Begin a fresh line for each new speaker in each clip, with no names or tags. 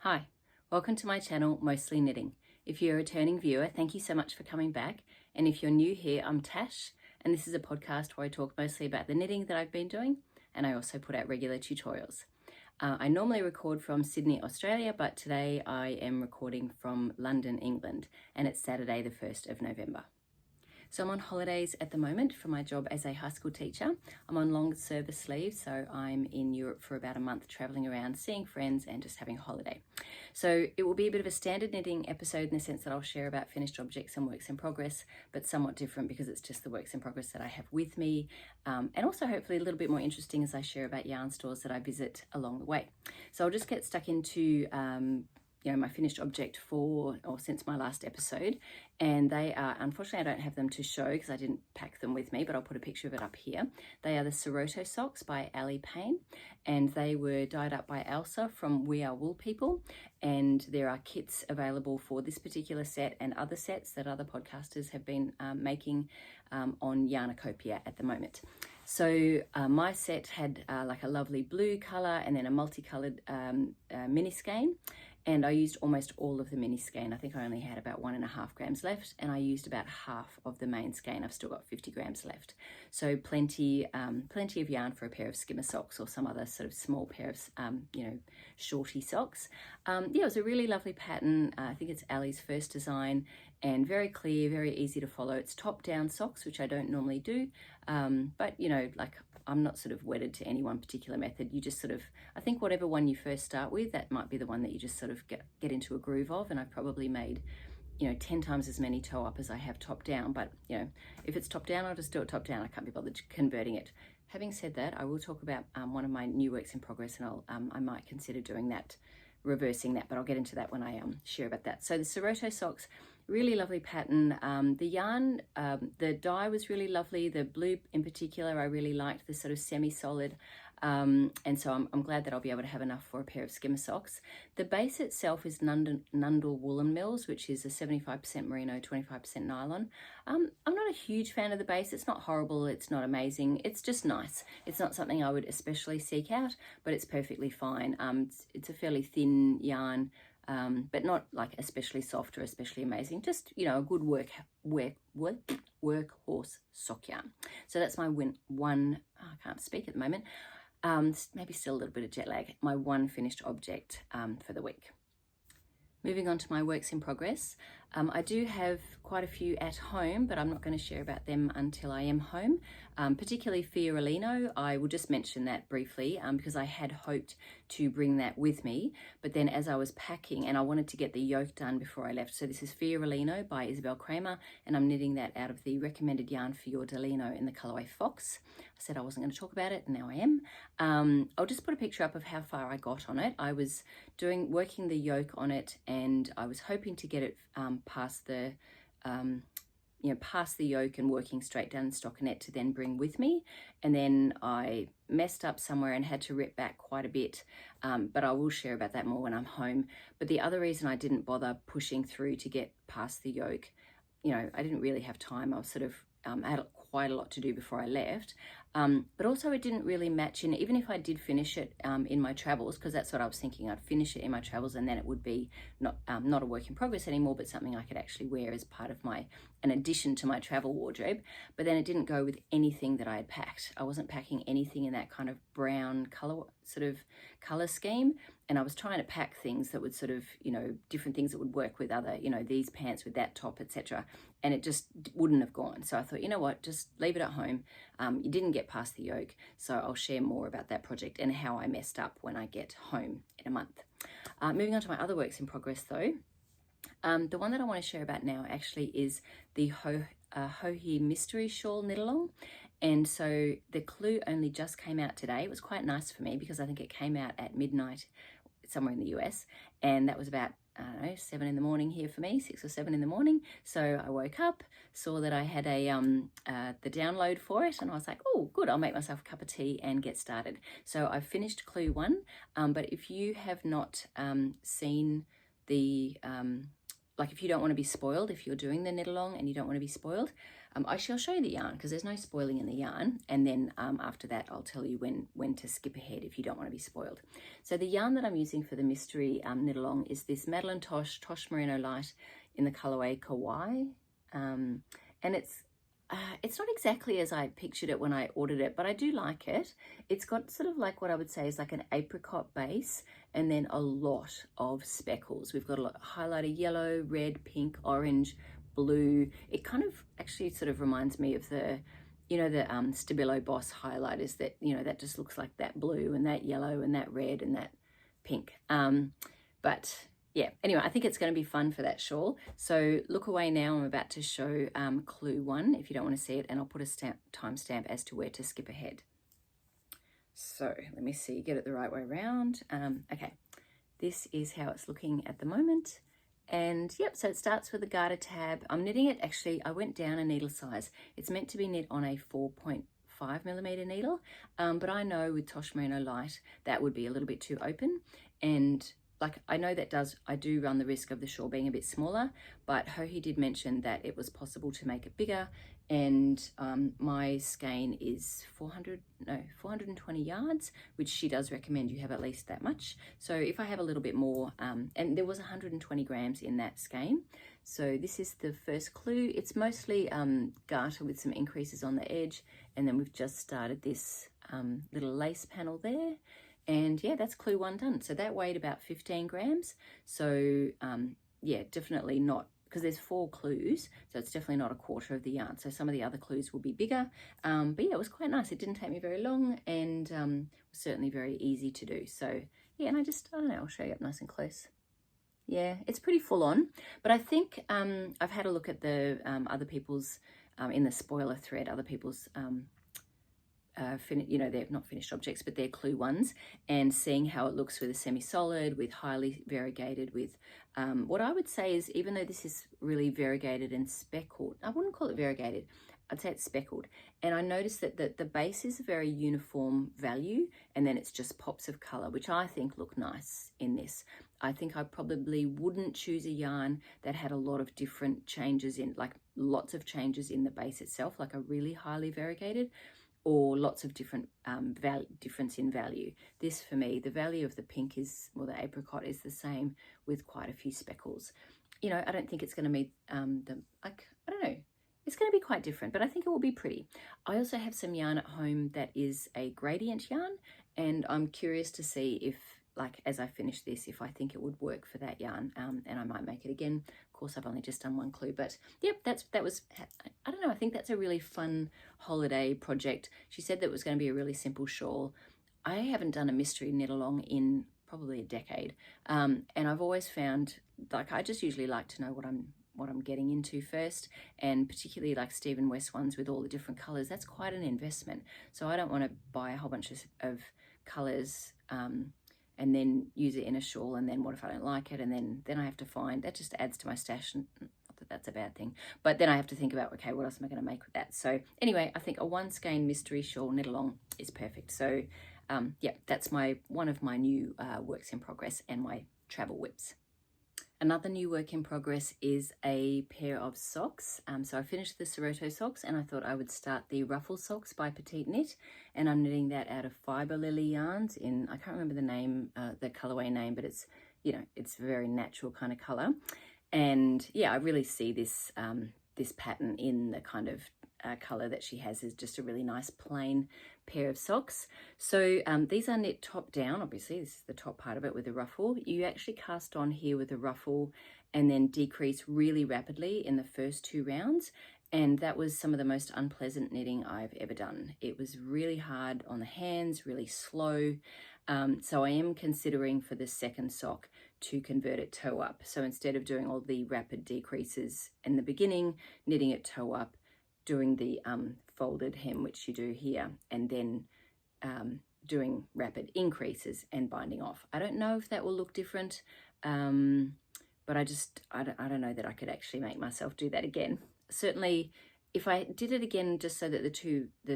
Hi, welcome to my channel, Mostly Knitting. If you're a returning viewer, thank you so much for coming back. And if you're new here, I'm Tash, and this is a podcast where I talk mostly about the knitting that I've been doing, and I also put out regular tutorials. I normally record from Sydney, Australia, but today I am recording from London, England, and it's Saturday the 1st of November. So I'm on holidays at the moment for my job as a high school teacher. I'm on long service leave, so I'm in Europe for about a month, traveling around, seeing friends and just having a holiday. So it will be a bit of a standard knitting episode in the sense that I'll share about finished objects and works in progress, but somewhat different because it's just the works in progress that I have with me, and also hopefully a little bit more interesting as I share about yarn stores that I visit along the way. So I'll just get stuck into my finished object since my last episode, and they are, unfortunately I don't have them to show because I didn't pack them with me, but I'll put a picture of it up here. They are the Seroto socks by Payne, and they were dyed up by Elsa from We Are Wool People, and there are kits available for this particular set and other sets that other podcasters have been making on Yarnacopia at the moment. So my set had like a lovely blue colour and then a multicolored mini skein. And I used almost all of the mini skein. I think I only had about 1.5 grams left, and I used about half of the main skein. I've still got 50 grams left. So plenty of yarn for a pair of skimmer socks or some other sort of small pair of, shorty socks. It was a really lovely pattern. I think it's Ali's first design, and very clear, very easy to follow. It's top-down socks, which I don't normally do, but I'm not sort of wedded to any one particular method. You just sort of, I think whatever one you first start with, that might be the one that you just sort of get into a groove of. And I've probably made, 10 times as many toe up as I have top down. But, if it's top down, I'll just do it top down. I can't be bothered converting it. Having said that, I will talk about one of my new works in progress, and I might consider doing that, reversing that, but I'll get into that when I share about that. So the Seroto socks, really lovely pattern. The yarn, the dye was really lovely. The blue in particular, I really liked the sort of semi-solid. And so I'm glad that I'll be able to have enough for a pair of skimmer socks. The base itself is Nordlund Woolen Mills, which is a 75% merino, 25% nylon. I'm not a huge fan of the base. It's not horrible. It's not amazing. It's just nice. It's not something I would especially seek out, but it's perfectly fine. It's a fairly thin yarn, but not like especially soft or especially amazing. Just, a good workhorse sock yarn. So that's my one, I can't speak at the moment. Maybe still a little bit of jet lag. My one finished object for the week. Moving on to my works in progress. I do have quite a few at home, but I'm not going to share about them until I am home. Particularly Fiorellino, I will just mention that briefly because I had hoped to bring that with me, but then as I was packing, and I wanted to get the yoke done before I left. So this is Fiorellino by Isabell Kraemer, and I'm knitting that out of the recommended yarn Fiorellino in the colorway Fox. I said I wasn't going to talk about it, and now I am. I'll just put a picture up of how far I got on it. I was working the yoke on it, and I was hoping to get it past the yoke and working straight down the stockinette to then bring with me. And then I messed up somewhere and had to rip back quite a bit, but I will share about that more when I'm home. But the other reason I didn't bother pushing through to get past the yoke, I didn't really have time. I was sort of had quite a lot to do before I left, but also it didn't really match in, even if I did finish it in my travels, because that's what I was thinking. I'd finish it in my travels, and then it would be not a work in progress anymore, but something I could actually wear as part of an addition to my travel wardrobe. But then it didn't go with anything that I had packed. I wasn't packing anything in that kind of brown color scheme, and I was trying to pack things that would sort of, different things that would work with other, these pants with that top, etc. And it just wouldn't have gone. So I thought, you know what, just leave it at home. You didn't get past the yoke, so I'll share more about that project and how I messed up when I get home in a month. Moving on to my other works in progress though. The one that I want to share about now actually is the Hohi Mystery Shawl Knit Along. And so the clue only just came out today. It was quite nice for me because I think it came out at midnight somewhere in the US, and that was about 7 in the morning here for me, 6 or 7 in the morning. So I woke up, saw that I had the download for it, and I was like, oh good, I'll make myself a cup of tea and get started. So I finished clue 1, but if you have not seen the if you don't want to be spoiled, if you're doing the knit along and you don't want to be spoiled, I'll show you the yarn because there's no spoiling in the yarn, and then after that I'll tell you when to skip ahead if you don't want to be spoiled. So the yarn that I'm using for the mystery knit along is this Madeline Tosh Merino Light in the colorway Kawaii, and it's not exactly as I pictured it when I ordered it, but I do like it. It's got sort of like what I would say is like an apricot base and then a lot of speckles. We've got a lot of highlighter yellow, red, pink, orange, blue. It kind of actually sort of reminds me of the, you know, the Stabilo Boss highlighters that, you know, that just looks like that blue and that yellow and that red and that pink. But yeah, anyway, I think it's going to be fun for that shawl. So look away now. I'm about to show clue 1 if you don't want to see it, and I'll put a timestamp as to where to skip ahead. So let me see, get it the right way around. Okay, this is how it's looking at the moment. And yep, so it starts with a garter tab. I'm knitting it, actually, I went down a needle size. It's meant to be knit on a 4.5mm needle, but I know with Tosh Merino Light that would be a little bit too open, and like I know that I do run the risk of the shawl being a bit smaller, but Hohi did mention that it was possible to make it bigger, and my skein is 420 yards, which she does recommend you have at least that much. So if I have a little bit more, and there was 120 grams in that skein. So this is the first clue. It's mostly garter with some increases on the edge, and then we've just started this little lace panel there. And yeah, that's clue 1 done. So that weighed about 15 grams. So yeah, definitely not, because there's 4 clues, so it's definitely not a quarter of the yarn. So some of the other clues will be bigger. But yeah, it was quite nice. It didn't take me very long, and was certainly very easy to do. So yeah, and I don't know, I'll show you up nice and close. Yeah, it's pretty full on, but I think I've had a look at the other people's, in the spoiler thread, other people's you know, they're not finished objects, but they're clue 1s, and seeing how it looks with a semi-solid, with highly variegated, with what I would say is, even though this is really variegated and speckled, I wouldn't call it variegated, I'd say it's speckled. And I noticed that the base is a very uniform value, and then it's just pops of color, which I think look nice in this. I think I probably wouldn't choose a yarn that had a lot of different changes in, like lots of changes in the base itself, like a really highly variegated, or lots of different difference in value. This, for me, the value of the pink is, well, the apricot is the same with quite a few speckles. You know, I don't think it's going to meet I don't know. It's going to be quite different, but I think it will be pretty. I also have some yarn at home that is a gradient yarn, and I'm curious to see if, like, as I finish this, if I think it would work for that yarn, and I might make it again. Of course, I've only just done 1 clue, but yep, that was, I don't know, I think that's a really fun holiday project. She said that it was going to be a really simple shawl. I haven't done a mystery knit along in probably a decade, and I've always found, like, I just usually like to know what I'm getting into first, and particularly like Stephen West ones with all the different colors, that's quite an investment. So I don't want to buy a whole bunch of colors and then use it in a shawl, and then what if I don't like it, and then I have to find, that just adds to my stash, and not that that's a bad thing, but then I have to think about, okay, what else am I going to make with that? So anyway, I think a 1 skein mystery shawl knit along is perfect. So yeah, that's one of my new works in progress and my travel whips. Another new work in progress is a pair of socks. So I finished the Seroto socks, and I thought I would start the Ruffle socks by Petite Knit, and I'm knitting that out of Fiber Lily yarns in, I can't remember the name, the colorway name, but it's, you know, it's a very natural kind of color. And yeah, I really see this this pattern in the kind of color that she has, is just a really nice plain pair of socks. So these are knit top down. Obviously this is the top part of it with a ruffle. You actually cast on here with a ruffle and then decrease really rapidly in the first 2 rounds, and that was some of the most unpleasant knitting I've ever done. It was really hard on the hands, really slow. So I am considering for the second sock to convert it toe up. So instead of doing all the rapid decreases in the beginning, knitting it toe up, doing the folded hem, which you do here, and then doing rapid increases and binding off. I don't know if that will look different, but I don't know that I could actually make myself do that again. Certainly, if I did it again just so that the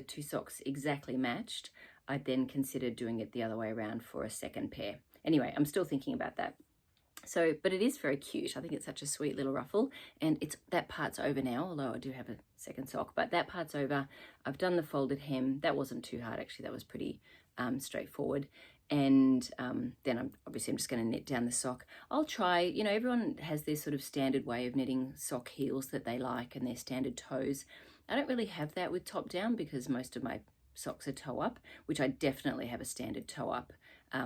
two socks exactly matched, I'd then consider doing it the other way around for a second pair. Anyway, I'm still thinking about that. So, but it is very cute. I think it's such a sweet little ruffle, and that part's over now, although I do have a second sock, but that part's over. I've done the folded hem. That wasn't too hard, actually. That was pretty straightforward. And then I'm just going to knit down the sock. I'll try, you know, everyone has their sort of standard way of knitting sock heels that they like and their standard toes. I don't really have that with top down because most of my socks are toe up, which I definitely have a standard toe up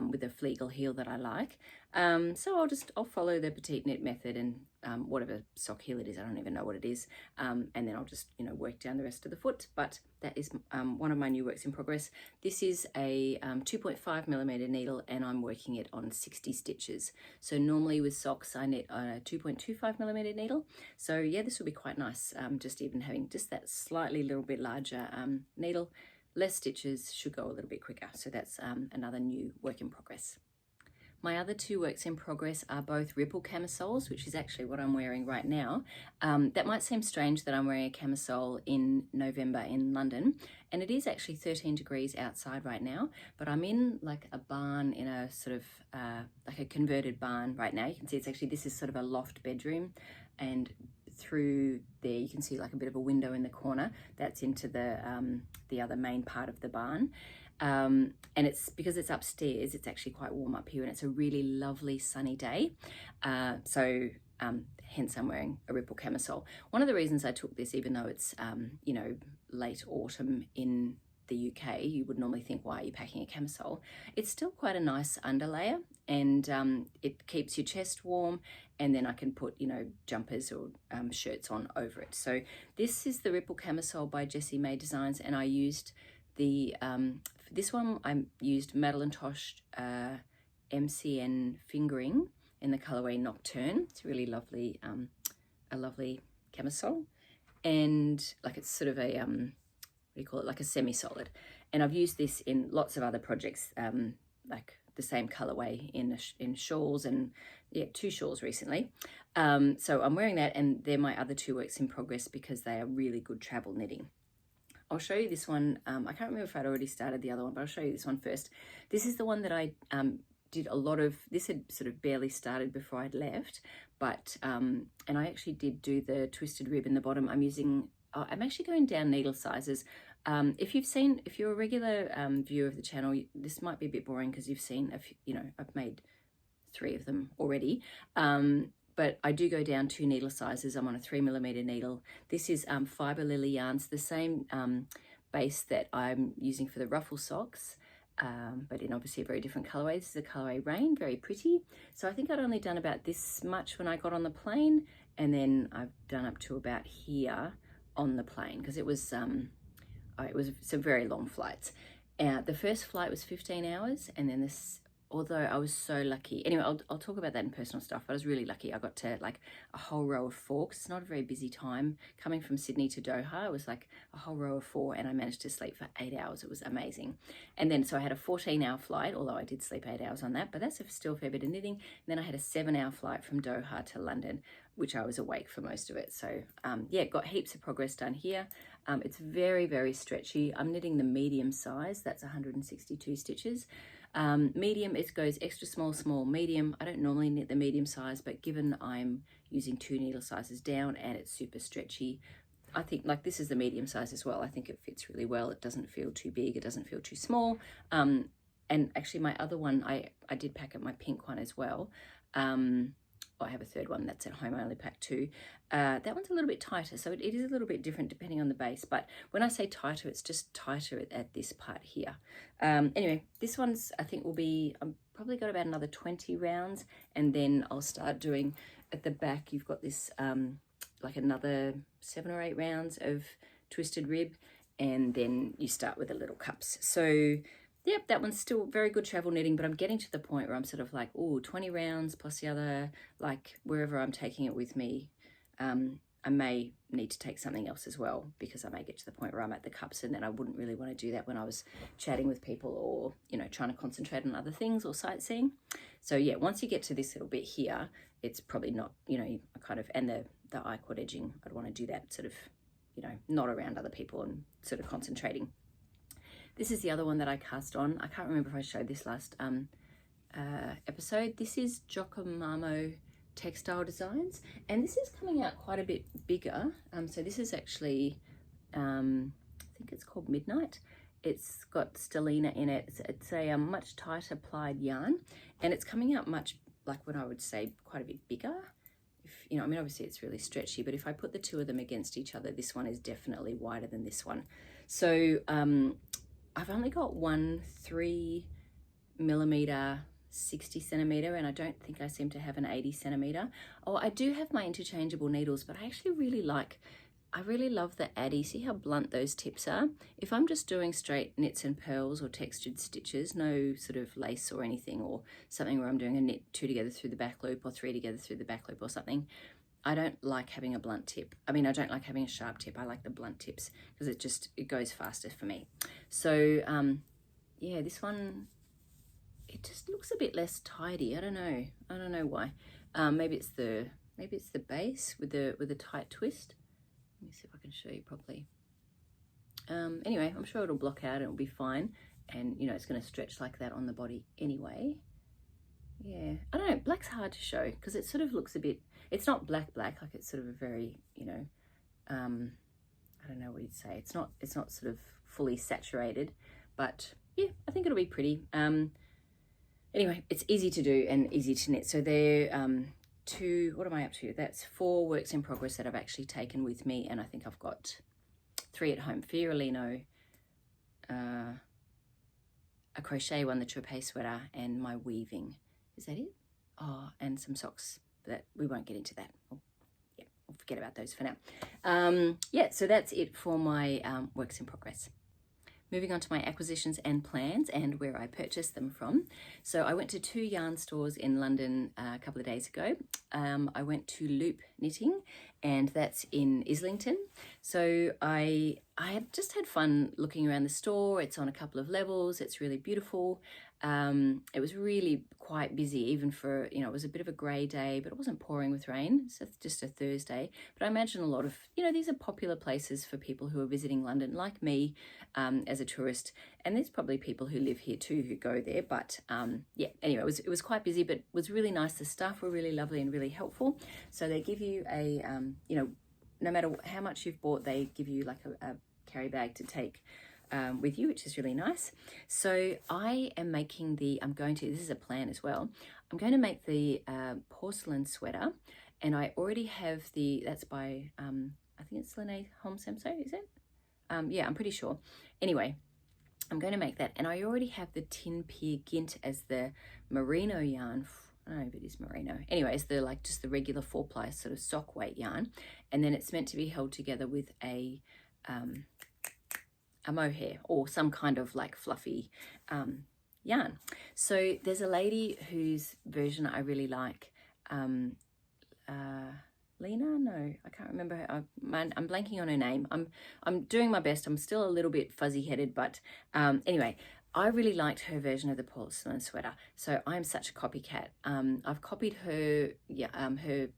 with a Flegel heel that I like. So I'll follow the Petite knit method and whatever sock heel it is, I don't even know what it is, and then I'll just, you know, work down the rest of the foot. But that is one of my new works in progress. This is a 2.5mm needle, and I'm working it on 60 stitches. So normally with socks I knit on a 2.25mm needle, so yeah, this will be quite nice, just even having just that slightly little bit larger needle. Less stitches, should go a little bit quicker. So that's another new work in progress. My other two works in progress are both ripple camisoles, which is actually what I'm wearing right now. That might seem strange that I'm wearing a camisole in November in London, and it is actually 13 degrees outside right now, but I'm in like a barn, in a sort of like a converted barn right now. You can see this is sort of a loft bedroom, and through there you can see like a bit of a window in the corner that's into the other main part of the barn. And it's because it's upstairs, it's actually quite warm up here, and it's a really lovely sunny day. Hence I'm wearing a ripple camisole. One of the reasons I took this, even though it's you know, late autumn in the UK, you would normally think, why are you packing a camisole? It's still quite a nice underlayer, and it keeps your chest warm, and then I can put, you know, jumpers or shirts on over it. So this is the ripple camisole by Jessie Maed Designs, and I used the this one I used Madeline Tosh MCN fingering in the colorway Nocturne. It's really lovely, a lovely camisole, and like it's sort of a what do you call it, like a semi-solid. And I've used this in lots of other projects, like the same colorway in shawls, and yeah, 2 shawls recently. So I'm wearing that, and they're my other 2 works in progress because they are really good travel knitting. I'll show you this one. I can't remember if I'd already started the other one, but I'll show you this one first. This is the one that I did a lot of. This had sort of barely started before I'd left, but and I actually did do the twisted rib in the bottom. I'm actually going down needle sizes. If you're a regular viewer of the channel, this might be a bit boring because you've seen you know, I've made 3 of them already. But I do go down 2 needle sizes. I'm on a 3mm needle. This is Fibre Lily yarns, the same base that I'm using for the ruffle socks, but in obviously a very different colorway. This is the colorway Rain, very pretty. So I think I'd only done about this much when I got on the plane, and then I've done up to about here on the plane, because it was some very long flights. The first flight was 15 hours, and then this, although I was so lucky. Anyway, I'll talk about that in personal stuff, but I was really lucky. I got to like a whole row of 4, because it's not a very busy time. Coming from Sydney to Doha, it was like a whole row of 4, and I managed to sleep for 8 hours. It was amazing. And then, so I had a 14-hour flight, although I did sleep 8 hours on that, but that's still a fair bit of knitting. And then I had a 7-hour flight from Doha to London, which I was awake for most of it. So yeah, got heaps of progress done here. It's very, very stretchy. I'm knitting the medium size. That's 162 stitches. Medium, it goes extra small, small, medium. I don't normally knit the medium size, but given I'm using 2 needle sizes down and it's super stretchy, I think like this is the medium size as well. I think it fits really well. It doesn't feel too big. It doesn't feel too small. And actually my other one, I did pack up my pink one as well. I have a 3rd one that's at home. I only packed 2. That one's a little bit tighter, so it is a little bit different depending on the base. But when I say tighter, it's just tighter at this part here. Anyway, this one's, I think, will be, I've probably got about another 20 rounds, and then I'll start doing at the back. You've got this like another 7 or 8 rounds of twisted rib, and then you start with the little cups. So yep, that one's still very good travel knitting, but I'm getting to the point where I'm sort of like, oh, 20 rounds plus the other, like wherever I'm taking it with me, I may need to take something else as well, because I may get to the point where I'm at the cups, and then I wouldn't really want to do that when I was chatting with people, or, you know, trying to concentrate on other things or sightseeing. So yeah, once you get to this little bit here, it's probably not, you know, kind of, and the I-cord edging, I'd want to do that sort of, you know, not around other people and sort of concentrating. This is the other one that I cast on. I can't remember if I showed this last episode. This is Giacomo Textile Designs, and this is coming out quite a bit bigger. So this is actually, I think it's called Midnight. It's got stellina in it. It's a much tighter plied yarn, and it's coming out much, like what I would say, quite a bit bigger. If, you know, I mean, obviously it's really stretchy, but if I put the two of them against each other, this one is definitely wider than this one. So I've only got one 3mm 60 centimeter, and I don't think I seem to have an 80 centimeter. Oh, I do have my interchangeable needles, but I actually really love the Addy. See how blunt those tips are? If I'm just doing straight knits and pearls or textured stitches, no sort of lace or anything, or something where I'm doing a knit 2 together through the back loop or 3 together through the back loop or something, I don't like having a blunt tip. I mean, I don't like having a sharp tip. I like the blunt tips because it goes faster for me. So yeah, this one, it just looks a bit less tidy. I don't know why. Maybe it's the base with the tight twist. Let me see if I can show you properly. Anyway, I'm sure it'll block out and it'll be fine. And, you know, it's going to stretch like that on the body anyway. Yeah, I don't know. Black's hard to show because it sort of looks a bit, it's not black, like it's sort of a very, you know, I don't know what you'd say. It's not sort of fully saturated, but yeah, I think it'll be pretty. Anyway, it's easy to do and easy to knit. So they're, what am I up to? That's 4 works in progress that I've actually taken with me, and I think I've got 3 at home. Fiorellino, a crochet one, the Tropez sweater, and my weaving. Is that it? Oh, and some socks, but we won't get into that. Yeah, we'll forget about those for now. Yeah, so that's it for my works in progress. Moving on to my acquisitions and plans and where I purchased them from. So I went to 2 yarn stores in London a couple of days ago. I went to Loop Knitting, and that's in Islington. So I had just had fun looking around the store. It's on a couple of levels. It's really beautiful. It was really quite busy, even for, you know, it was a bit of a grey day, but it wasn't pouring with rain. So it's just a Thursday. But I imagine a lot of, you know, these are popular places for people who are visiting London, like me, as a tourist. And there's probably people who live here too who go there. But yeah, anyway, it was quite busy, but it was really nice. The staff were really lovely and really helpful. So they give you a, you know, no matter how much you've bought, they give you like a carry bag to take with you, which is really nice. So I am making this is a plan as well. I'm going to make the porcelain sweater, and I already have that's by, I think it's Lene Holmsamso, is it? Yeah, I'm pretty sure. Anyway, I'm going to make that, and I already have the Tin Pier Gint as the merino yarn. I don't know if it is merino. Anyway, it's just the regular 4-ply sort of sock weight yarn, and then it's meant to be held together with a mohair or some kind of like fluffy yarn. So there's a lady whose version I really like. Lena? No, I can't remember her. I'm blanking on her name. I'm doing my best. I'm still a little bit fuzzy-headed, but anyway, I really liked her version of the porcelain sweater. So I'm such a copycat. I've copied her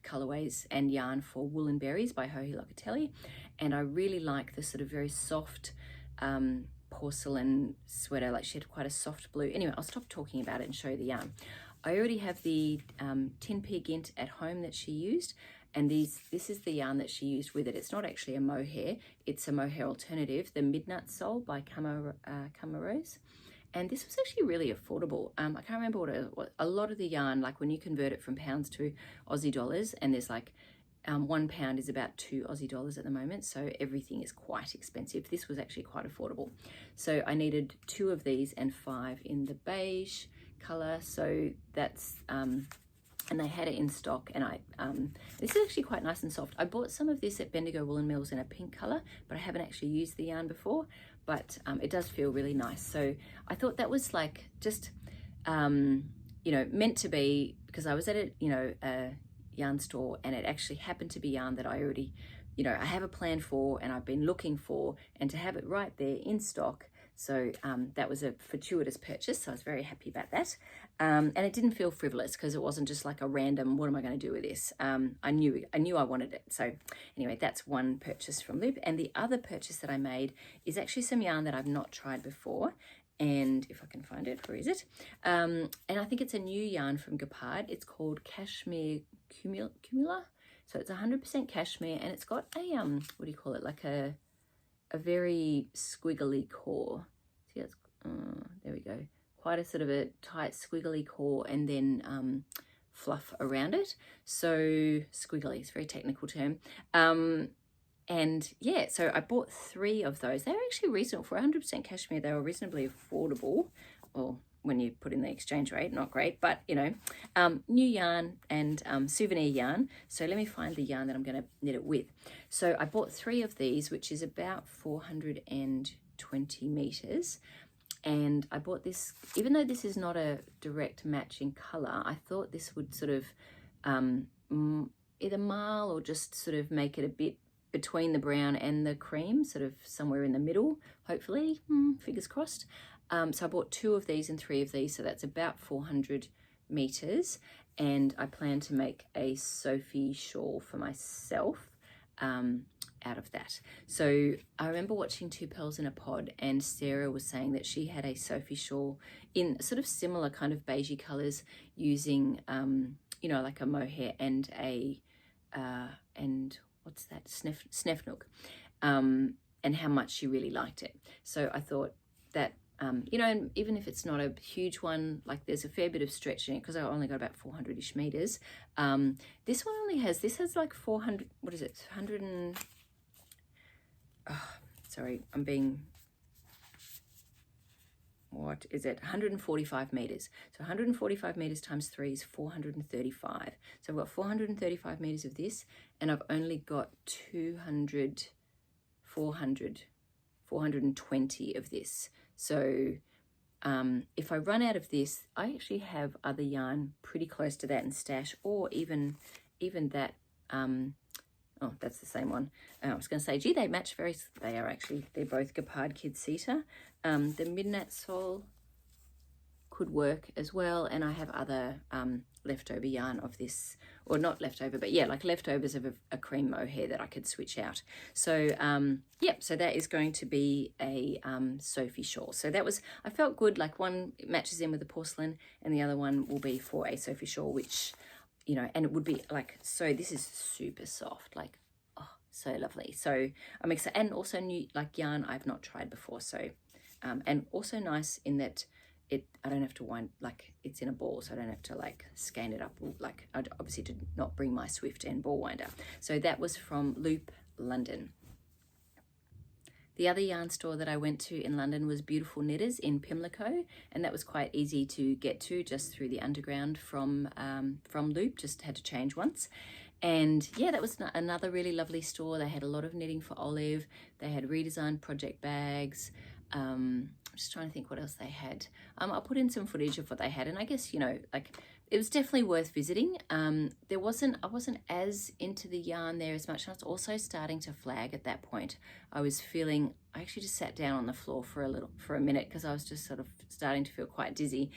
colorways and yarn for Woolen Berries by Joji Locatelli, and I really like the sort of very soft porcelain sweater. Like, she had quite a soft blue. Anyway, I'll stop talking about it and show you the yarn. I already have the Tin Pier Gint at home that she used, and this is the yarn that she used with it. It's not actually a mohair, it's a mohair alternative, the Midnight Soul by Camisole. And this was actually really affordable. I can't remember what a lot of the yarn, like when you convert it from pounds to Aussie dollars, and there's like £1 is about 2 Aussie dollars at the moment, so everything is quite expensive. This was actually quite affordable. So I needed 2 of these and 5 in the beige color. So that's and they had it in stock, and this is actually quite nice and soft. I bought some of this at Bendigo Woolen Mills in a pink color, but I haven't actually used the yarn before, but it does feel really nice. So I thought that was like just you know, meant to be, because I was at a yarn store, and it actually happened to be yarn that I already, you know, I have a plan for and I've been looking for, and to have it right there in stock. So that was a fortuitous purchase, so I was very happy about that. And it didn't feel frivolous because it wasn't just like a random, what am I going to do with this? I knew I wanted it. So anyway, that's one purchase from Loop. And the other purchase that I made is actually some yarn that I've not tried before. and if I can find it, where is it? And I think it's a new yarn from Gepard. It's called Cashmere Cumula. So it's 100% cashmere, and it's got a what do you call it? Like a very squiggly core. See, that's there we go. Quite a sort of a tight squiggly core, and then fluff around it. So squiggly, it's a very technical term. And yeah, so I bought 3 of those. They were actually reasonable for 100% cashmere. They were reasonably affordable. Well, when you put in the exchange rate, not great, but you know, new yarn and souvenir yarn. So let me find the yarn that I'm going to knit it with. So I bought 3 of these, which is about 420 meters. And I bought this, even though this is not a direct match in color, I thought this would sort of either marl or just sort of make it a bit between the brown and the cream, sort of somewhere in the middle, hopefully, fingers crossed. So I bought 2 of these and 3 of these, so that's about 400 meters. And I plan to make a Sophie shawl for myself out of that. So I remember watching Two Pearls in a Pod, and Sarah was saying that she had a Sophie shawl in sort of similar kind of beigey colors, using, you know, like a mohair and a, and what's that, Snefnook, and how much she really liked it. So I thought that, you know, and even if it's not a huge one, like there's a fair bit of stretch in it, because I only got about 400-ish meters. This one only has, this has like 400, what is it, 100 and, oh, sorry, I'm being, what is it, 145 meters. So 145 meters times 3 is 435. So I've got 435 meters of this, and I've only got 420 of this. So if I run out of this, I actually have other yarn pretty close to that in stash, or even that, oh, that's the same one. I was going to say, gee, they match very, they are actually, they're both Gepard Kid Sita. The Midnight Sol could work as well, and I have other leftover yarn of this, or not leftover, but yeah, like leftovers of a cream mohair that I could switch out. So yep, so that is going to be a Sophie shawl. So that was, I felt good, like one matches in with the porcelain, and the other one will be for a Sophie shawl, which, you know, and it would be like, so this is super soft, like, oh, so lovely. So I'm excited, and also new, like yarn I've not tried before. So and also nice in that I don't have to wind, like it's in a ball, so I don't have to like skein it up. Like I obviously did not bring my Swift end ball winder. So that was from Loop London. The other yarn store that I went to in London was Beautiful Knitters in Pimlico, and that was quite easy to get to just through the underground from Loop, just had to change once. And yeah, that was another really lovely store. They had a lot of knitting for Olive. They had redesigned project bags. I'm just trying to think what else they had. I'll put in some footage of what they had, and I guess, you know, like it was definitely worth visiting. I wasn't as into the yarn there as much. I was also starting to flag at that point. I actually just sat down on the floor for a minute, because I was just sort of starting to feel quite dizzy.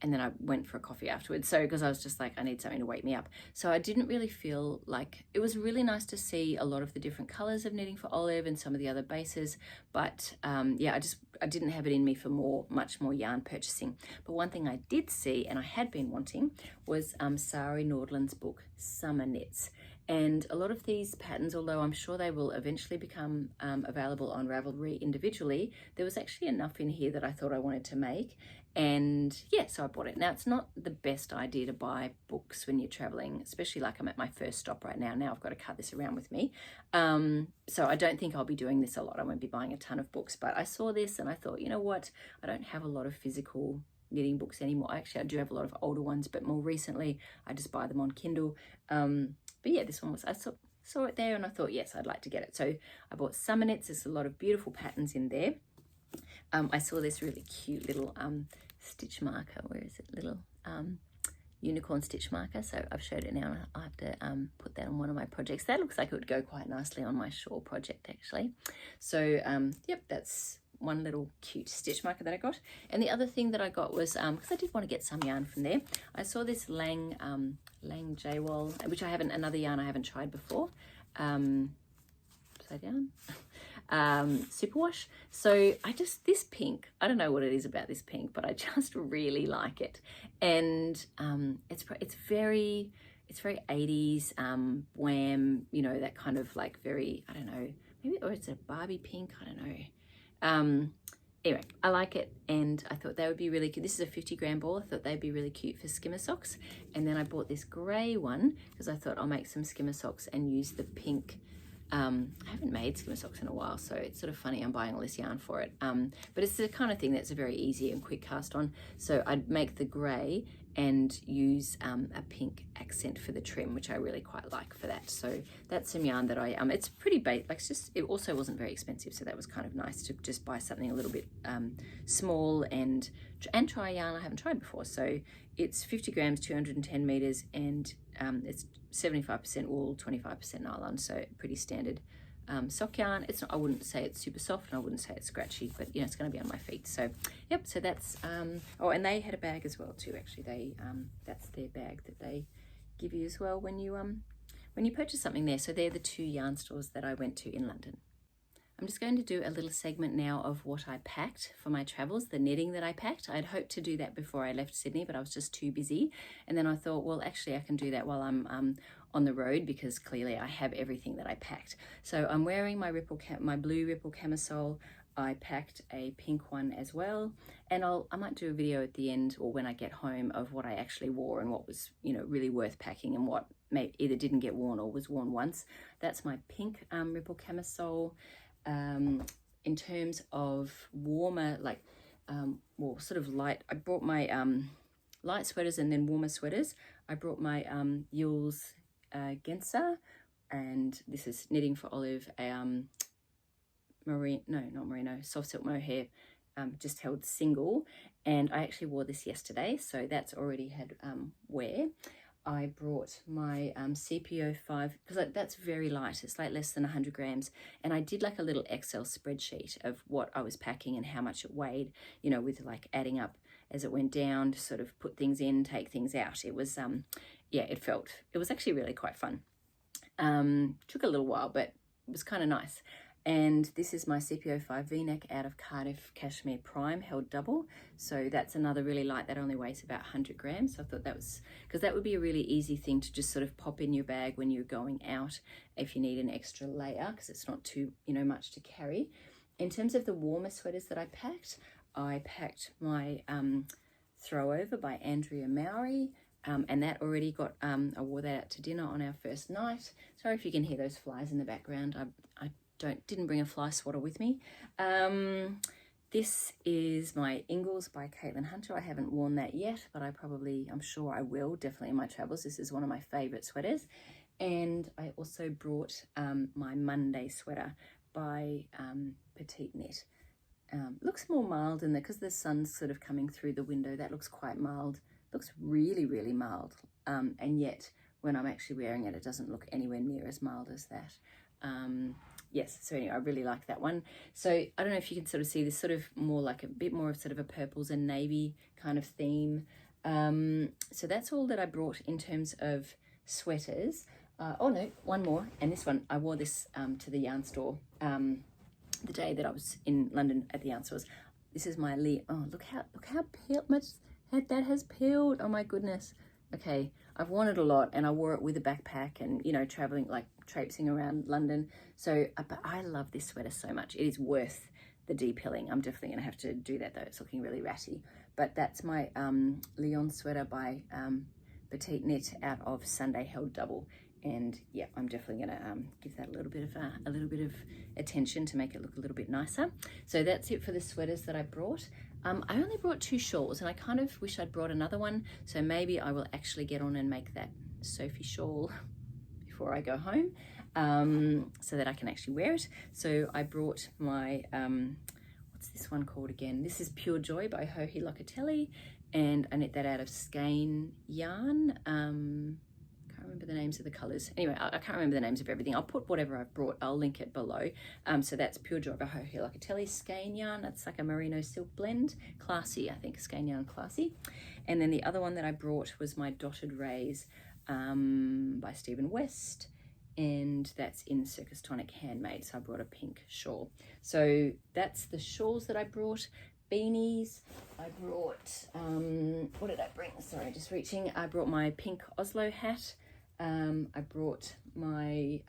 And then I went for a coffee afterwards. So, because I was just like, I need something to wake me up. So I didn't really feel like, it was really nice to see a lot of the different colors of knitting for Olive and some of the other bases. But yeah, I didn't have it in me for much more yarn purchasing. But one thing I did see, and I had been wanting, was Sari Nordlund's book, Summer Knits. And a lot of these patterns, although I'm sure they will eventually become available on Ravelry individually, there was actually enough in here that I thought I wanted to make. And yeah, so I bought it. Now, it's not the best idea to buy books when you're traveling, especially like I'm at my first stop right now. Now I've got to cut this around with me. So I don't think I'll be doing this a lot. I won't be buying a ton of books, but I saw this and I thought, you know what? I don't have a lot of physical knitting books anymore. Actually, I do have a lot of older ones, but more recently I just buy them on Kindle. But yeah, this one was, I saw it there and I thought, yes, I'd like to get it. So I bought Summer Knits. There's a lot of beautiful patterns in there. I saw this really cute little stitch marker. Where is it? Little unicorn stitch marker. So I've showed it now, and I have to put that on one of my projects. That looks like it would go quite nicely on my shawl project, actually. So yep, that's one little cute stitch marker that I got. And the other thing that I got was, because I did want to get some yarn from there, I saw this Lang J-Woll, which another yarn I haven't tried before. Upside down. superwash. So this pink, I don't know what it is about this pink, but I just really like it. And it's very 80s, wham, you know, that kind of like very, I don't know, maybe, or it's a Barbie pink, I don't know. Anyway, I like it, and I thought they would be really cute. This is a 50-gram ball. I thought they'd be really cute for skimmer socks. And then I bought this grey one because I thought I'll make some skimmer socks and use the pink. I haven't made skimmer socks in a while, so it's sort of funny I'm buying all this yarn for it. But it's the kind of thing that's a very easy and quick cast on. So I'd make the grey and use a pink accent for the trim, which I really quite like for that. So that's some yarn that I it's pretty bait, like it also wasn't very expensive, so that was kind of nice to just buy something a little bit small and try yarn I haven't tried before. So it's 50 grams, 210 meters, and it's 75% wool, 25% nylon, so pretty standard sock yarn. It's not, I wouldn't say it's super soft, and I wouldn't say it's scratchy, but you know, it's going to be on my feet. So yep, so that's oh, and they had a bag as well too, actually. They that's their bag that they give you as well when you purchase something there. So they're the 2 yarn stores that I went to in London. I'm just going to do a little segment now of what I packed for my travels, the knitting that I packed. I'd hoped to do that before I left Sydney, but I was just too busy. And then I thought, well, actually I can do that while I'm on the road, because clearly I have everything that I packed. So I'm wearing my blue Ripple camisole. I packed a pink one as well, and I might do a video at the end or when I get home of what I actually wore and what was, you know, really worth packing and what either didn't get worn or was worn once. That's my pink Ripple camisole. In terms of warmer, like well, sort of light, I brought my light sweaters and then warmer sweaters. I brought my Yule's Gensa, and this is knitting for Olive, merino, soft silk mohair, just held single, and I actually wore this yesterday, so that's already had wear. I brought my CPO5, because that's very light. It's like less than 100 grams. And I did like a little Excel spreadsheet of what I was packing and how much it weighed, you know, with like adding up as it went down to sort of put things in, take things out. It was, yeah, it was actually really quite fun. Took a little while, but it was kind of nice. And this is my CPO5 V-neck out of Cardiff Cashmere Prime, held double. So that's another really light, that only weighs about 100 grams. So I thought that was, because that would be a really easy thing to just sort of pop in your bag when you're going out if you need an extra layer, because it's not too, you know, much to carry. In terms of the warmer sweaters that I packed my Throw Over by Andrea Mowry. And that already got, I wore that out to dinner on our first night. Sorry if you can hear those flies in the background. I didn't bring a fly swatter with me. This is my Ingles by Caitlin Hunter. I haven't worn that yet, but I'm sure I will, definitely in my travels. This is one of my favorite sweaters. And I also brought my Monday sweater by Petite Knit. Looks more mild in there because the sun's sort of coming through the window. That looks quite mild. Looks really, really mild. And yet when I'm actually wearing it, it doesn't look anywhere near as mild as that. Yes, so anyway, I really like that one. So I don't know if you can sort of see this sort of more like a bit more of sort of a purples and navy kind of theme. So that's all that I brought in terms of sweaters. Oh no, one more. And this one, I wore this to the yarn store the day that I was in London at the yarn stores. This is my oh, look how much that has peeled. Oh my goodness. Okay, I've worn it a lot, and I wore it with a backpack and, you know, traveling, like traipsing around London. So, but I love this sweater so much. It is worth the de-pilling. I'm definitely going to have to do that though. It's looking really ratty. But that's my Lyon sweater by Petite Knit out of Sunday Held Double. And yeah, I'm definitely going to give that a little bit of attention to make it look a little bit nicer. So that's it for the sweaters that I brought. I only brought 2 shawls, and I kind of wish I'd brought another one. So maybe I will actually get on and make that Sophie shawl before I go home, so that I can actually wear it. So I brought my, what's this one called again? This is Pure Joy by Joji Locatelli, and I knit that out of skein yarn. Remember the names of the colors. Anyway, I can't remember the names of everything. I'll put whatever I've brought, I'll link it below. So that's Pure Joy by Joji Locatelli, skein yarn. That's like a merino silk blend. Classy, I think, skein yarn, classy. And then the other one that I brought was my Dotted Rays by Stephen West. and that's in Circus Tonic Handmade. So I brought a pink shawl. So that's the shawls that I brought. Beanies, I brought, what did I bring? Sorry, just reaching. I brought my pink Oslo hat. I brought my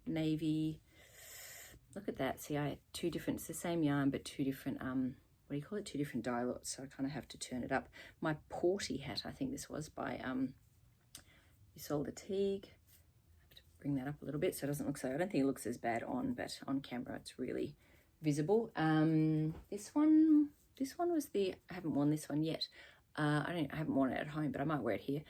navy, look at that. See, I had two different, it's the same yarn, but two different, what do you call it? Two different dye lots. So I kind of have to turn it up. My Porty hat, I think this was by Joji Locatelli. Bring that up a little bit so it doesn't look so, I don't think it looks as bad on, but on camera it's really visible. This one was the, I haven't worn this one yet. I haven't worn it at home, but I might wear it here.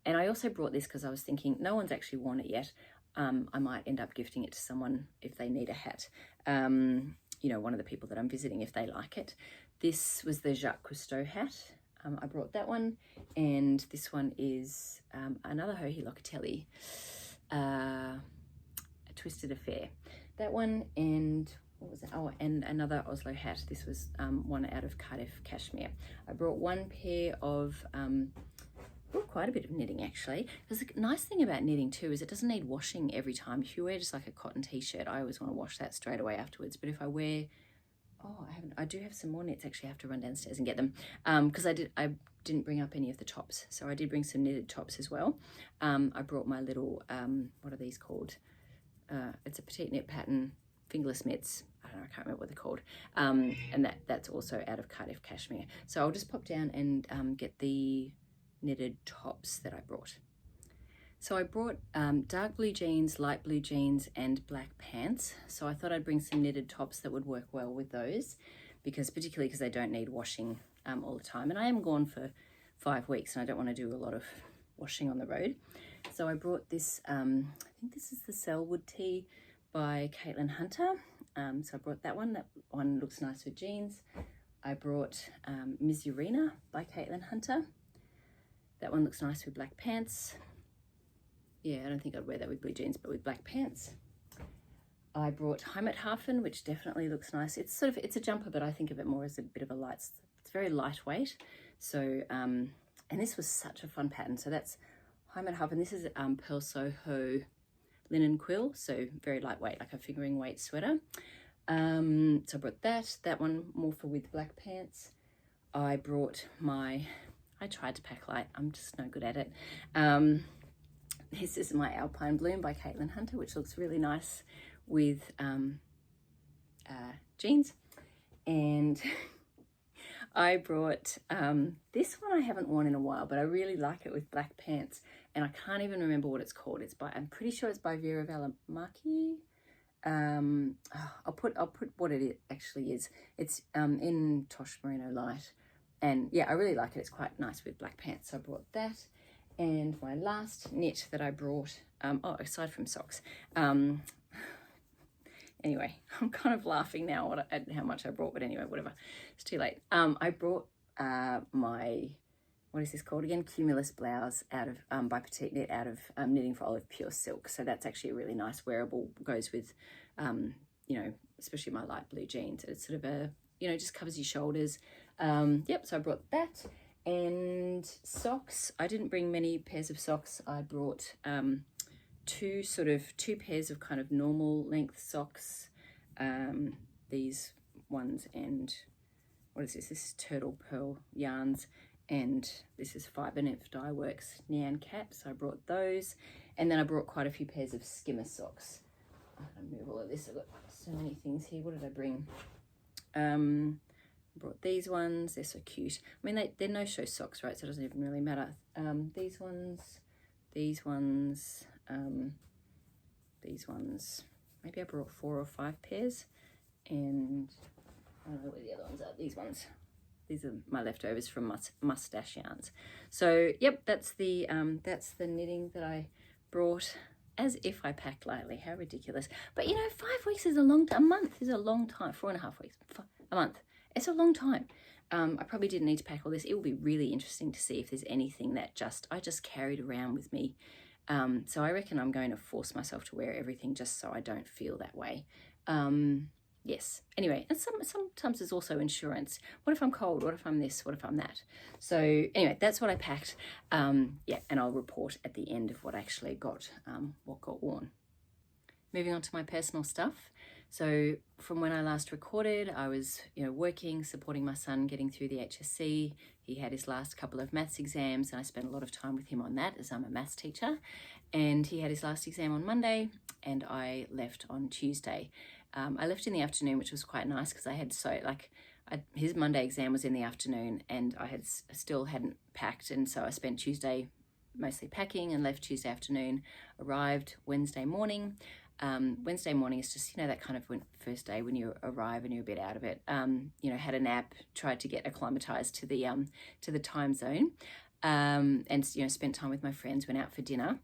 And I also brought this because I was thinking no one's actually worn it yet. I might end up gifting it to someone if they need a hat. You know, one of the people that I'm visiting if they like it. This was the Jacques Cousteau hat. I brought that one, and this one is another Joji Locatelli. A Twisted Affair, that one, and what was it? Oh, and another Oslo hat. This was one out of Cardiff cashmere. I brought one pair of quite a bit of knitting actually. Because the nice thing about knitting too is it doesn't need washing every time. If you wear just like a cotton t-shirt, I always want to wash that straight away afterwards. But if I wear, I do have some more knits actually. I have to run downstairs and get them because I didn't bring up any of the tops, so I did bring some knitted tops as well. I brought my little what are these called? It's a petite knit pattern, fingerless mitts. I don't know, I can't remember what they're called. And that's also out of Cardiff cashmere. So I'll just pop down and get the knitted tops that I brought. So I brought dark blue jeans, light blue jeans, and black pants. So I thought I'd bring some knitted tops that would work well with those, particularly because they don't need washing all the time. And I am gone for 5 weeks and I don't want to do a lot of washing on the road. So I brought this, I think this is the Selwood tee by Caitlin Hunter. So I brought that one. That one looks nice with jeans. I brought Misurina by Caitlin Hunter. That one looks nice with black pants. Yeah, I don't think I'd wear that with blue jeans, but with black pants. I brought Heimathafen, which definitely looks nice. It's it's a jumper, but I think of it more as a bit of a it's very lightweight. So, and this was such a fun pattern. So that's Heimathafen. This is Pearl Soho linen quill, so very lightweight, like a fingering weight sweater. So I brought that one more for with black pants. I brought I tried to pack light. I'm just no good at it. This is my Alpine Bloom by Caitlin Hunter, which looks really nice with jeans. And I brought this one I haven't worn in a while, but I really like it with black pants. And I can't even remember what it's called. I'm pretty sure it's by Vera Valimaki. I'll put what it actually is. It's in Tosh Merino Light. And yeah, I really like it. It's quite nice with black pants. So I brought that. And my last knit that I brought, aside from socks, anyway, I'm kind of laughing now at how much I brought, but anyway, whatever, it's too late. I brought my, what is this called again? Cumulus blouse out of, by Petite Knit out of Knitting for Olive Pure Silk. So that's actually a really nice wearable, goes with, you know, especially my light blue jeans. It's sort of a, you know, just covers your shoulders. Yep, so I brought that. And socks, I didn't bring many pairs of socks. I brought two pairs of kind of normal length socks. These ones, and what is this? This is Turtle Pearl yarns, and this is Fibre Nymph Dye Works Nyan Cat. So I brought those, and then I brought quite a few pairs of skimmer socks. I'm gonna move all of this. I've got so many things here. What did I bring? Brought these ones. They're so cute. I mean, they're no-show socks, right? So it doesn't even really matter. These ones, these ones. Maybe I brought 4 or 5 pairs, and I don't know where the other ones are. These ones. These are my leftovers from Mustache Yarns. So yep, that's the knitting that I brought. As if I packed lightly. How ridiculous! But you know, 5 weeks is a long time. A month is a long time. 4.5 weeks. A month. It's a long time. I probably didn't need to pack all this. It will be really interesting to see if there's anything that I just carried around with me. So I reckon I'm going to force myself to wear everything just so I don't feel that way. Yes. Anyway, and sometimes there's also insurance. What if I'm cold? What if I'm this? What if I'm that? So anyway, that's what I packed. Yeah, and I'll report at the end of what I actually got, what got worn. moving on to my personal stuff. So from when I last recorded, I was, working, supporting my son, getting through the HSC. He had his last couple of maths exams, and I spent a lot of time with him on that, as I'm a maths teacher. And he had his last exam on Monday, and I left on Tuesday. I left in the afternoon, which was quite nice because I had his Monday exam was in the afternoon, and I still hadn't packed, and so I spent Tuesday mostly packing and left Tuesday afternoon, arrived Wednesday morning. Wednesday morning is just, that kind of first day when you arrive and you're a bit out of it. Had a nap, tried to get acclimatized to the time zone, and spent time with my friends, went out for dinner.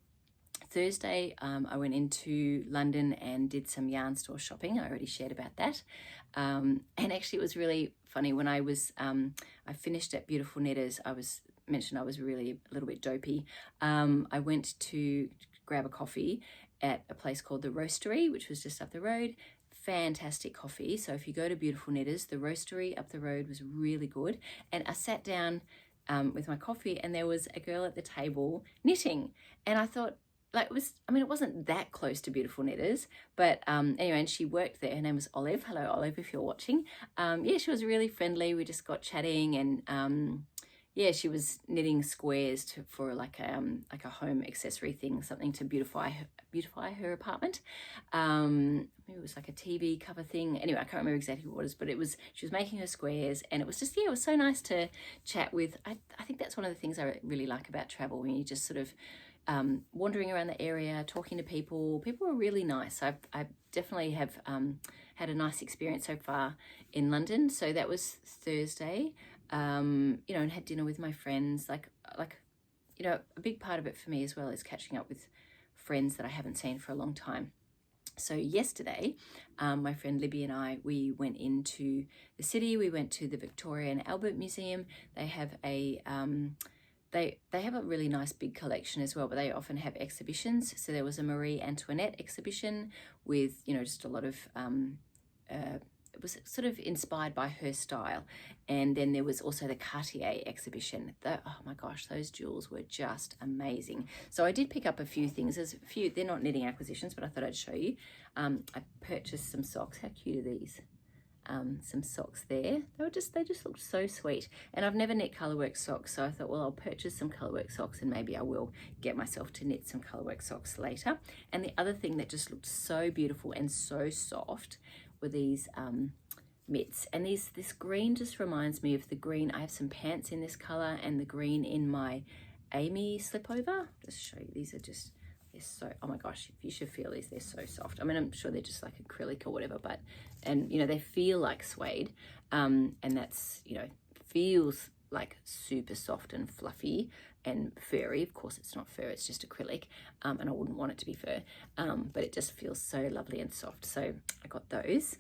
Thursday, I went into London and did some yarn store shopping. I already shared about that. And actually it was really funny when I finished at Beautiful Knitters. I was really a little bit dopey. I went to grab a coffee at a place called the Roastery, which was just up the road. Fantastic coffee. So if you go to Beautiful Knitters, the Roastery up the road was really good. And I sat down with my coffee, and there was a girl at the table knitting. And I thought, it wasn't that close to Beautiful Knitters, but anyway, and she worked there. Her name was Olive. Hello, Olive, if you're watching. She was really friendly. We just got chatting, and she was knitting squares for like a home accessory thing, something to beautify her apartment. Maybe it was like a TV cover thing. Anyway, I can't remember exactly what it was, but she was making her squares, and it was just, it was so nice to chat with. I think that's one of the things I really like about travel, when you just sort of wandering around the area, talking to people. People are really nice. I definitely have had a nice experience so far in London. So that was Thursday, and had dinner with my friends. A big part of it for me as well is catching up with friends that I haven't seen for a long time. So yesterday, my friend Libby and I, we went into the city. We went to the Victoria and Albert Museum. They have a They have a really nice big collection as well, but they often have exhibitions. So there was a Marie Antoinette exhibition with, just a lot of, it was sort of inspired by her style. And then there was also the Cartier exhibition. Oh my gosh, those jewels were just amazing. So I did pick up a few things. There's a few, they're not knitting acquisitions, but I thought I'd show you. I purchased some socks. How cute are these? Some socks there. They just looked so sweet. And I've never knit colourwork socks, so I thought, well, I'll purchase some colourwork socks, and maybe I will get myself to knit some colourwork socks later. And the other thing that just looked so beautiful and so soft were these mitts. And this green just reminds me of the green. I have some pants in this colour and the green in my Amy slipover. Just show you, these are just, they're so, oh my gosh, you should feel these, they're so soft. I mean, I'm sure they're just like acrylic or whatever, but, and they feel like suede, and that's, feels like super soft and fluffy and furry. Of course it's not fur, it's just acrylic, and I wouldn't want it to be fur, but it just feels so lovely and soft. So I got those.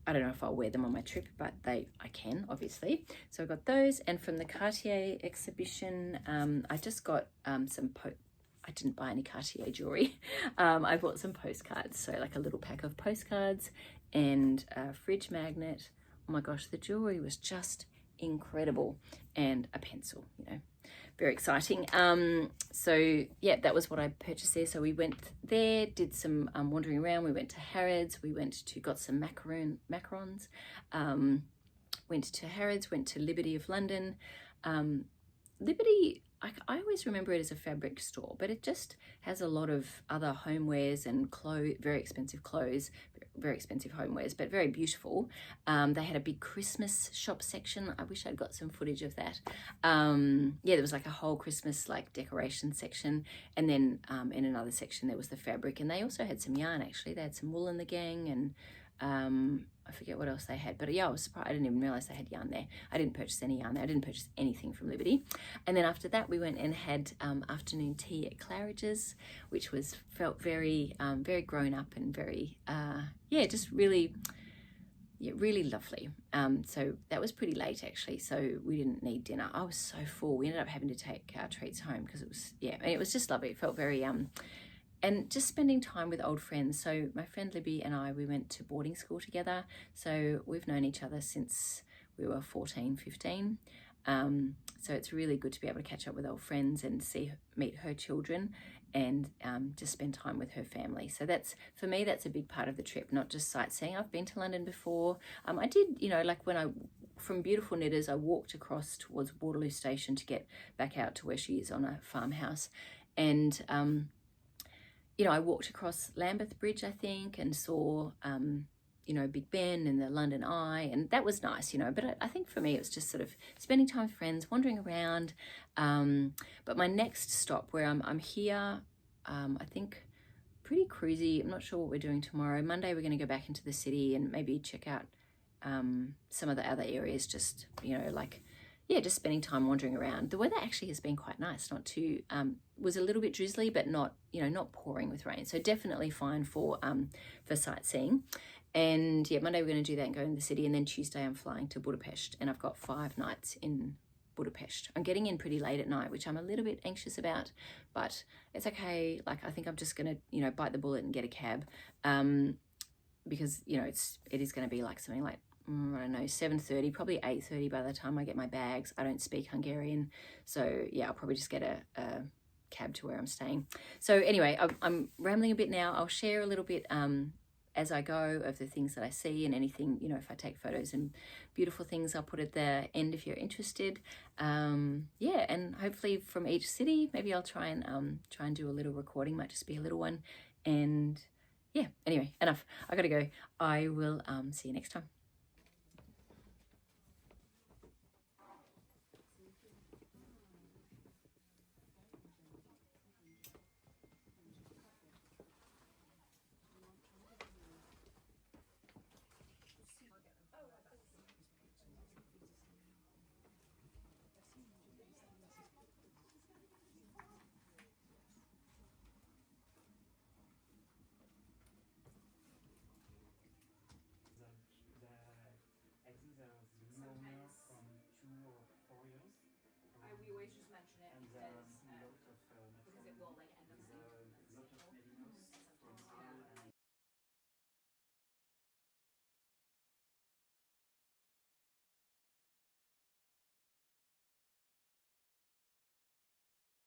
I don't know if I'll wear them on my trip, but I can, obviously. So I got those. And from the Cartier exhibition, I just got I didn't buy any Cartier jewelry. I bought some postcards. So like a little pack of postcards and a fridge magnet. Oh my gosh, the jewelry was just incredible. And a pencil, very exciting. So yeah, that was what I purchased there. So we went there, did some wandering around. We went to Harrods. We got some macarons. Went to Harrods, went to Liberty of London. Liberty, I always remember it as a fabric store, but it just has a lot of other homewares and very expensive clothes, very expensive homewares, but very beautiful. They had a big Christmas shop section. I wish I'd got some footage of that. There was like a whole Christmas decoration section, and then in another section there was the fabric, and they also had some yarn. Actually, they had some wool in the gang, and I forget what else they had, but yeah, I was surprised. I didn't even realize they had yarn there. I didn't purchase any yarn there. I didn't purchase anything from Liberty. And then after that, we went and had afternoon tea at Claridge's, which felt very, very grown up and very, just really, really lovely. So that was pretty late actually. So we didn't need dinner. I was so full. We ended up having to take our treats home because it was just lovely. It felt very, and just spending time with old friends. So my friend Libby and I, we went to boarding school together. So we've known each other since we were 14, 15. So it's really good to be able to catch up with old friends and meet her children, and just spend time with her family. So that's, for me, that's a big part of the trip, not just sightseeing. I've been to London before. I did, like from Beautiful Knitters, I walked across towards Waterloo Station to get back out to where she is on a farmhouse. And, I walked across Lambeth Bridge, I think, and saw, Big Ben and the London Eye, and that was nice, but I think for me it was just sort of spending time with friends, wandering around. But my next stop, where I'm here, I think pretty cruisy. I'm not sure what we're doing tomorrow. Monday we're going to go back into the city and maybe check out some of the other areas, just, just spending time wandering around. The weather actually has been quite nice, not too, was a little bit drizzly, but not, not pouring with rain. So definitely fine for sightseeing. And yeah, Monday we're going to do that and go in the city. And then Tuesday I'm flying to Budapest, and I've got 5 nights in Budapest. I'm getting in pretty late at night, which I'm a little bit anxious about, but it's okay. I think I'm just going to, bite the bullet and get a cab, because, it is going to be something like, I don't know, 7:30, probably 8:30 by the time I get my bags. I don't speak Hungarian. So yeah, I'll probably just get a cab to where I'm staying. So anyway, I'm rambling a bit now. I'll share a little bit as I go of the things that I see, and anything, if I take photos and beautiful things, I'll put at the end if you're interested. And hopefully from each city, maybe I'll try and do a little recording, might just be a little one. And yeah, anyway, enough. I gotta go. I will see you next time.